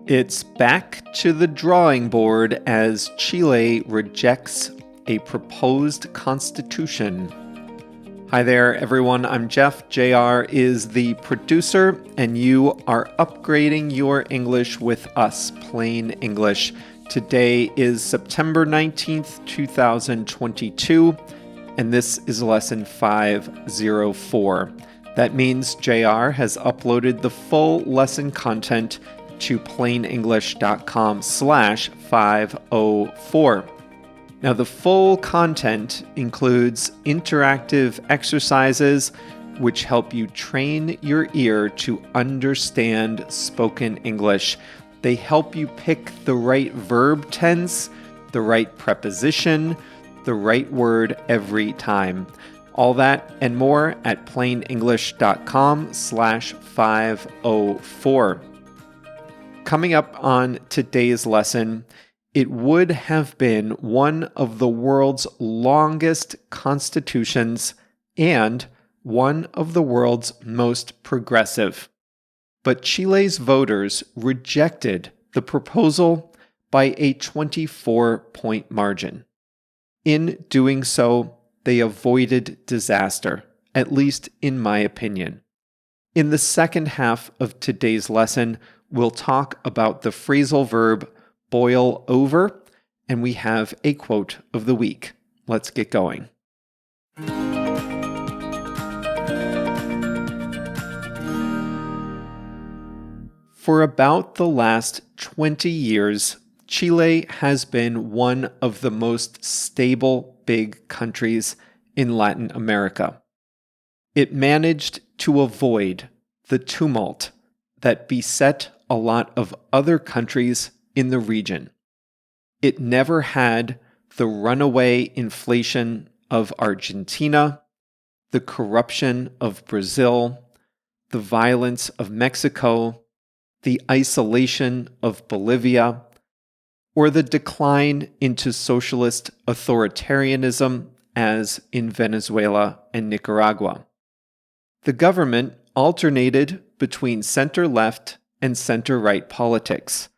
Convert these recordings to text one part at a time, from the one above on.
It's back to the drawing board as Chile rejects a proposed constitution. Hi there, everyone. I'm Jeff. JR is the producer, and you are upgrading your English with us, Plain English. Today is September 19th, 2022, and this is lesson 504. That means JR has uploaded the full lesson content to plainenglish.com/504. Now, the full content includes interactive exercises which help you train your ear to understand spoken English. They help you pick the right verb tense, the right preposition, the right word every time. All that and more at plainenglish.com/504. Coming up on today's lesson, it would have been one of the world's longest constitutions and one of the world's most progressive. But Chile's voters rejected the proposal by a 24-point margin. In doing so, they avoided disaster, at least in my opinion. In the second half of today's lesson, we'll talk about the phrasal verb boil over, and we have a quote of the week. Let's get going. For about the last 20 years, Chile has been one of the most stable big countries in Latin America. It managed to avoid the tumult that beset a lot of other countries in the region. It never had the runaway inflation of Argentina, the corruption of Brazil, the violence of Mexico, the isolation of Bolivia, or the decline into socialist authoritarianism as in Venezuela and Nicaragua. The government alternated between center-left and center-right politics.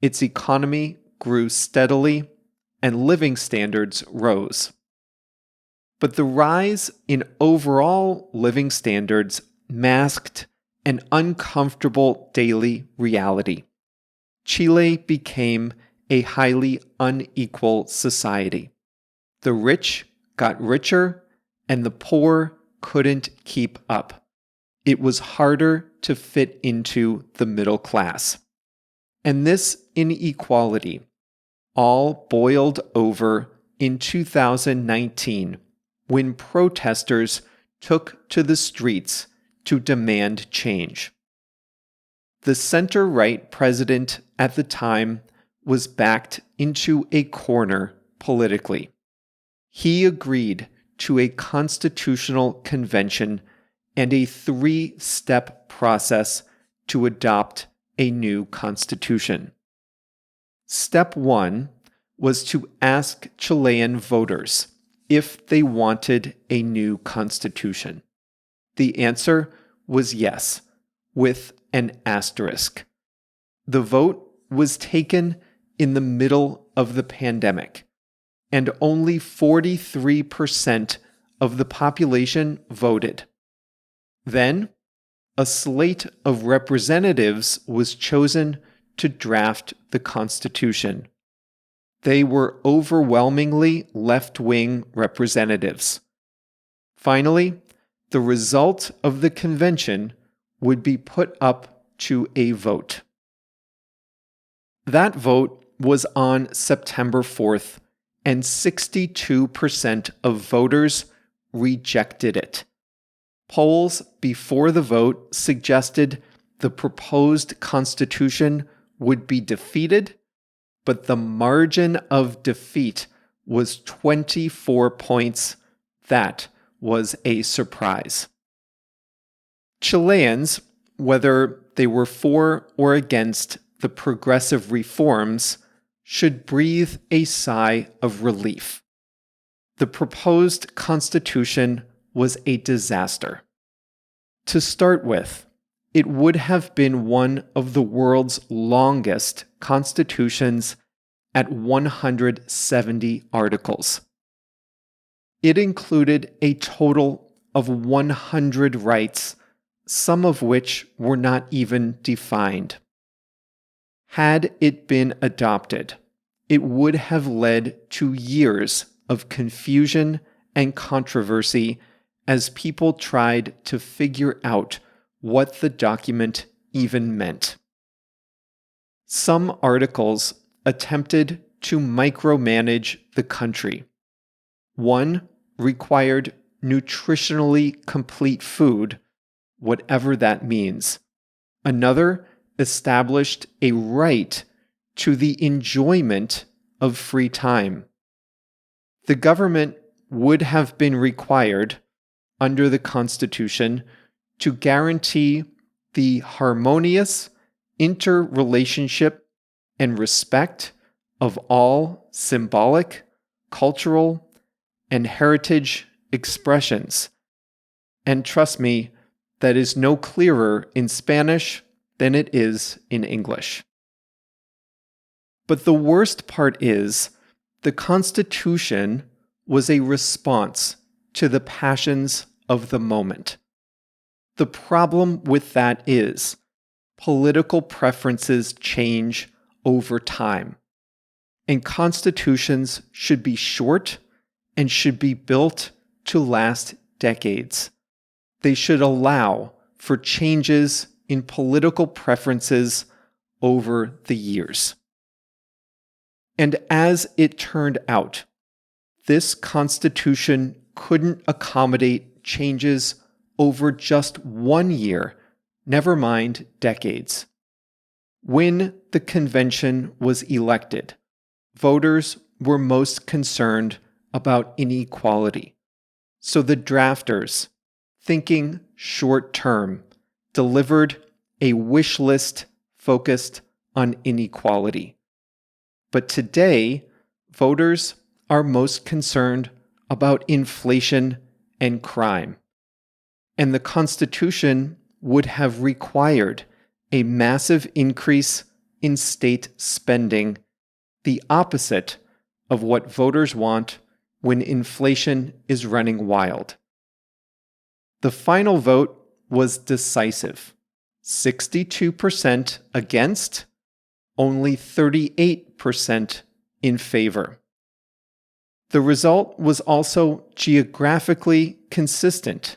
Its economy grew steadily, and living standards rose. But the rise in overall living standards masked an uncomfortable daily reality. Chile became a highly unequal society. The rich got richer, and the poor couldn't keep up. It was harder to fit into the middle class. And this inequality all boiled over in 2019 when protesters took to the streets to demand change. The center-right president at the time was backed into a corner politically. He agreed to a constitutional convention and a 3-step process to adopt a new constitution. Step 1 was to ask Chilean voters if they wanted a new constitution. The answer was yes, with an asterisk. The vote was taken in the middle of the pandemic, and only 43% of the population voted. Then, a slate of representatives was chosen to draft the Constitution. They were overwhelmingly left-wing representatives. Finally, the result of the convention would be put up to a vote. That vote was on September 4th, and 62% of voters rejected it. Polls before the vote suggested the proposed constitution would be defeated, but the margin of defeat was 24 points. That was a surprise. Chileans, whether they were for or against the progressive reforms, should breathe a sigh of relief. The proposed constitution was a disaster. To start with, it would have been one of the world's longest constitutions at 170 articles. It included a total of 100 rights, some of which were not even defined. Had it been adopted, it would have led to years of confusion and controversy as people tried to figure out what the document even meant. Some articles attempted to micromanage the country. One required nutritionally complete food, whatever that means. Another established a right to the enjoyment of free time. The government would have been required, under the Constitution, to guarantee the harmonious interrelationship and respect of all symbolic, cultural, and heritage expressions. And trust me, that is no clearer in Spanish than it is in English. But the worst part is, the Constitution was a response to the passions of the moment. The problem with that is, political preferences change over time, and constitutions should be short and should be built to last decades. They should allow for changes in political preferences over the years. And as it turned out, this constitution couldn't accommodate changes over just 1 year, never mind decades. When the convention was elected, voters were most concerned about inequality. So the drafters, thinking short term, delivered a wish list focused on inequality. But today, voters are most concerned about inflation and crime. And the Constitution would have required a massive increase in state spending, the opposite of what voters want when inflation is running wild. The final vote was decisive. 62% against, only 38% in favor. The result was also geographically consistent.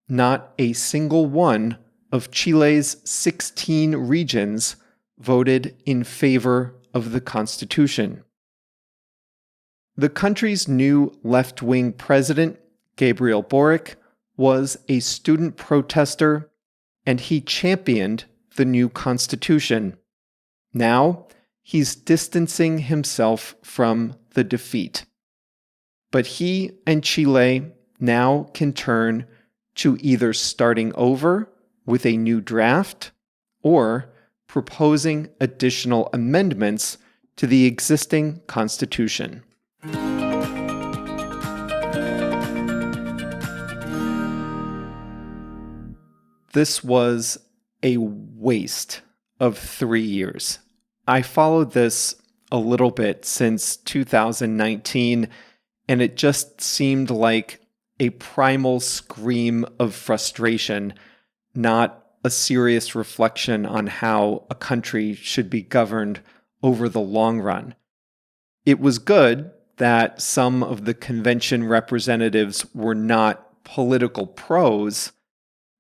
Not a single one of Chile's 16 regions voted in favor of the Constitution. The country's new left-wing president, Gabriel Boric, was a student protester, and he championed the new Constitution. Now, he's distancing himself from the defeat. But he and Chile now can turn to either starting over with a new draft or proposing additional amendments to the existing constitution. This was a waste of 3 years. I followed this a little bit since 2019, and it just seemed like a primal scream of frustration, not a serious reflection on how a country should be governed over the long run. It was good that some of the convention representatives were not political pros,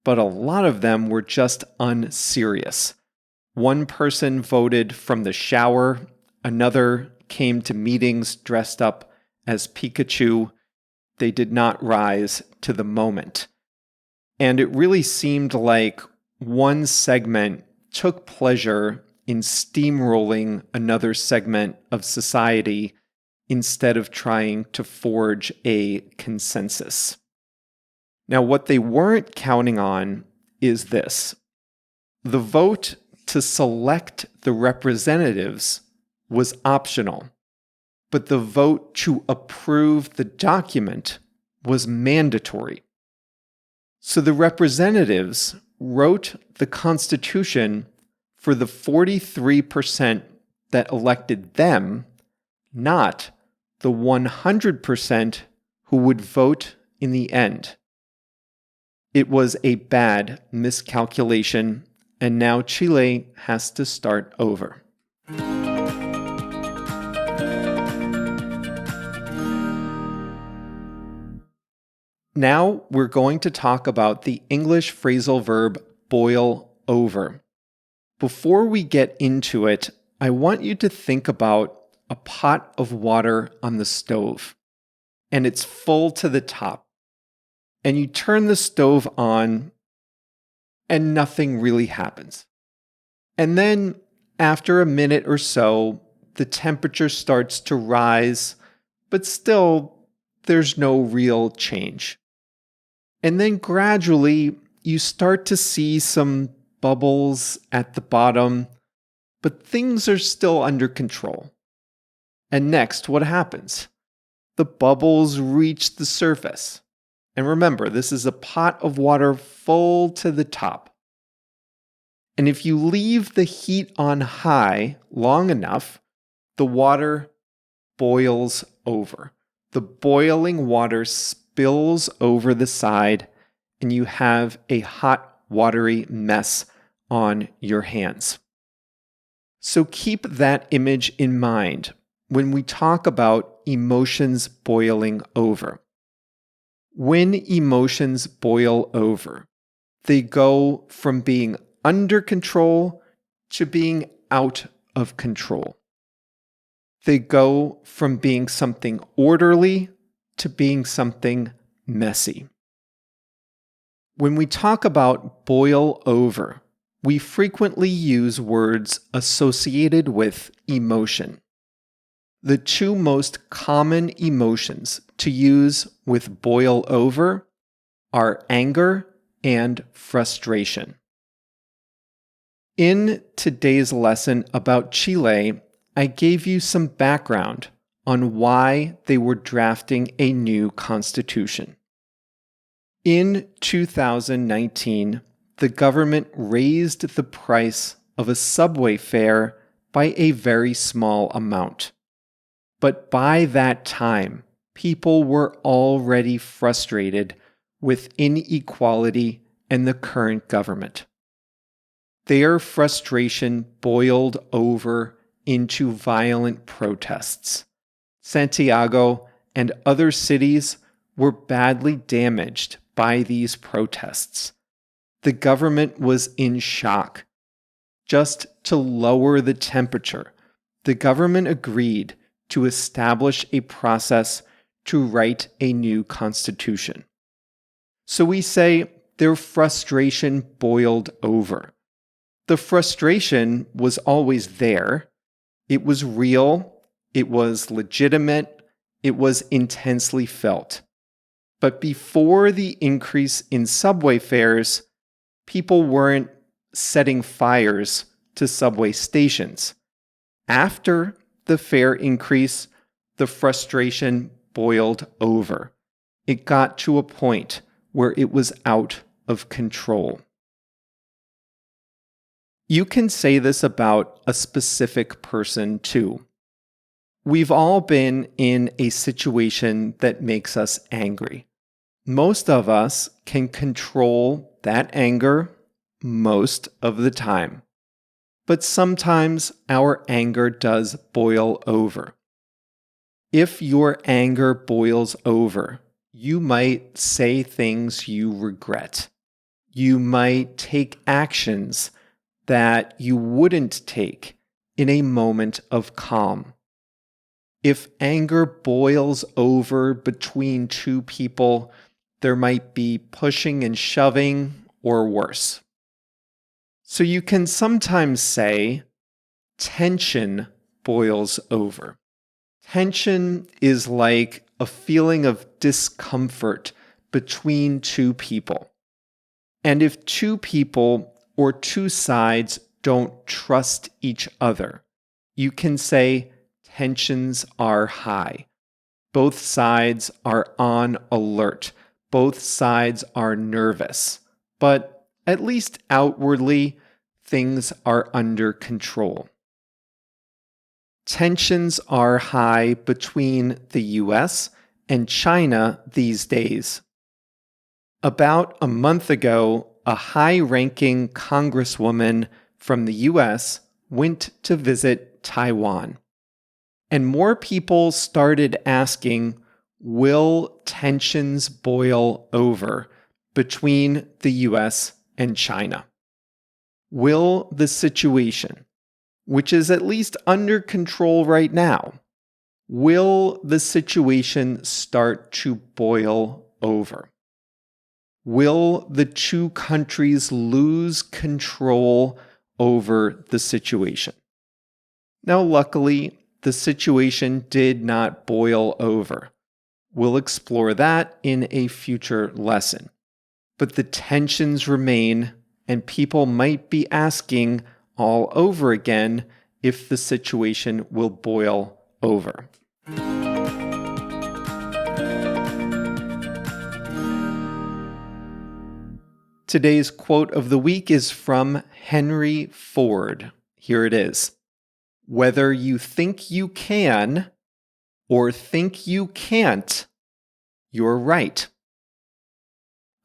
but a lot of them were just unserious. One person voted from the shower, another came to meetings dressed up as Pikachu. They did not rise to the moment. And it really seemed like one segment took pleasure in steamrolling another segment of society instead of trying to forge a consensus. Now, what they weren't counting on is this. The vote to select the representatives was optional, but the vote to approve the document was mandatory. So the representatives wrote the Constitution for the 43% that elected them, not the 100% who would vote in the end. It was a bad miscalculation, and now Chile has to start over. Now we're going to talk about the English phrasal verb boil over. Before we get into it, I want you to think about a pot of water on the stove, and it's full to the top. And you turn the stove on, and nothing really happens. And then, after a minute or so, the temperature starts to rise, but still, there's no real change. And then gradually, you start to see some bubbles at the bottom, but things are still under control. And next, what happens? The bubbles reach the surface. And remember, this is a pot of water full to the top. And if you leave the heat on high long enough, the water boils over. The boiling water spills over the side, and you have a hot, watery mess on your hands. So keep that image in mind when we talk about emotions boiling over. When emotions boil over, they go from being under control to being out of control. They go from being something orderly to being something messy. When we talk about boil over, we frequently use words associated with emotion. The two most common emotions to use with boil over are anger and frustration. In today's lesson about Chile, I gave you some background on why they were drafting a new constitution. In 2019, the government raised the price of a subway fare by a very small amount. But by that time, people were already frustrated with inequality and the current government. Their frustration boiled over into violent protests. Santiago and other cities were badly damaged by these protests. The government was in shock. Just to lower the temperature, the government agreed to establish a process to write a new constitution. So we say their frustration boiled over. The frustration was always there. It was real. It was legitimate. It was intensely felt. But before the increase in subway fares, people weren't setting fires to subway stations. After the fare increase, the frustration boiled over. It got to a point where it was out of control. You can say this about a specific person too. We've all been in a situation that makes us angry. Most of us can control that anger most of the time. But sometimes our anger does boil over. If your anger boils over, you might say things you regret. You might take actions that you wouldn't take in a moment of calm. If anger boils over between two people, there might be pushing and shoving or worse. So you can sometimes say, tension boils over. Tension is like a feeling of discomfort between two people. And if two people or two sides don't trust each other, you can say tensions are high. Both sides are on alert. Both sides are nervous. But at least outwardly, things are under control. Tensions are high between the US and China these days. About a month ago, a high-ranking congresswoman from the US went to visit Taiwan. And more people started asking, will tensions boil over between the US and China? Will the situation, which is at least under control right now, will the situation start to boil over? Will the two countries lose control over the situation? Now, luckily, the situation did not boil over. We'll explore that in a future lesson. But the tensions remain, and people might be asking all over again if the situation will boil over. Today's quote of the week is from Henry Ford. Here it is. Whether you think you can or think you can't, you're right.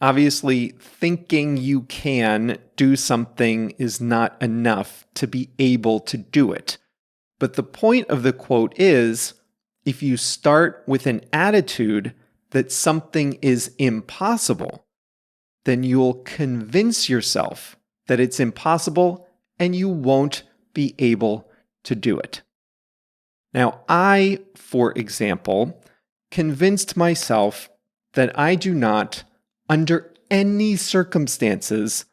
Obviously, thinking you can do something is not enough to be able to do it. But the point of the quote is, if you start with an attitude that something is impossible, then you'll convince yourself that it's impossible and you won't be able to do it. Now, I, for example, convinced myself that I do not, under any circumstances,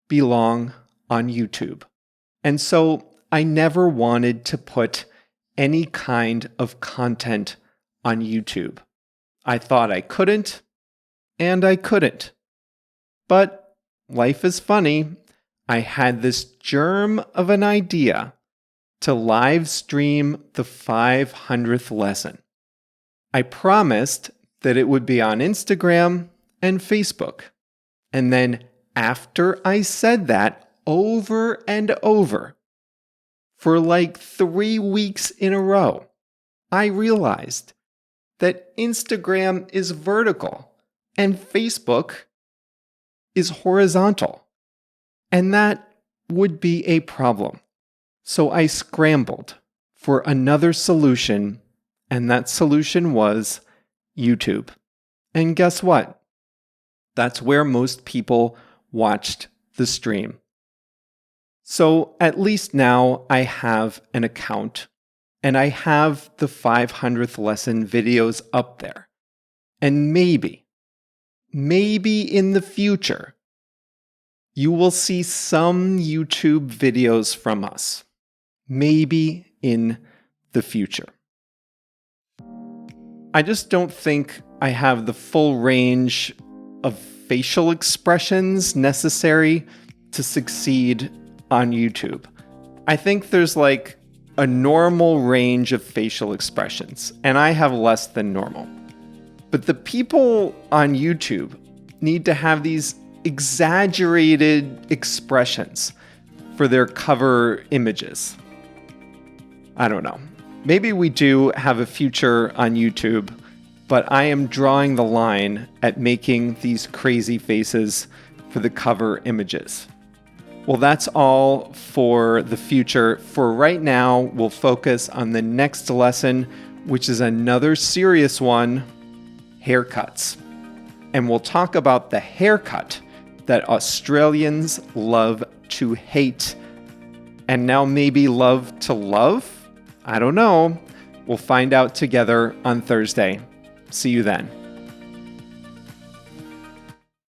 belong on YouTube. And so I never wanted to put any kind of content on YouTube. I thought I couldn't, and I couldn't. But life is funny. I had this germ of an idea to live stream the 500th lesson. I promised that it would be on Instagram and Facebook. And then after I said that over and over, for like 3 weeks in a row, I realized that Instagram is vertical and Facebook is horizontal. And that would be a problem. So I scrambled for another solution, and that solution was YouTube. And guess what? That's where most people watched the stream. So at least now I have an account, and I have the 500th lesson videos up there. And maybe in the future, you will see some YouTube videos from us. Maybe in the future. I just don't think I have the full range of facial expressions necessary to succeed on YouTube. I think there's like a normal range of facial expressions, and I have less than normal. But the people on YouTube need to have these exaggerated expressions for their cover images. I don't know. Maybe we do have a future on YouTube, but I am drawing the line at making these crazy faces for the cover images. Well, that's all for the future. For right now, we'll focus on the next lesson, which is another serious one, haircuts. And we'll talk about the haircut that Australians love to hate and now maybe love to love? I don't know. We'll find out together on Thursday. See you then.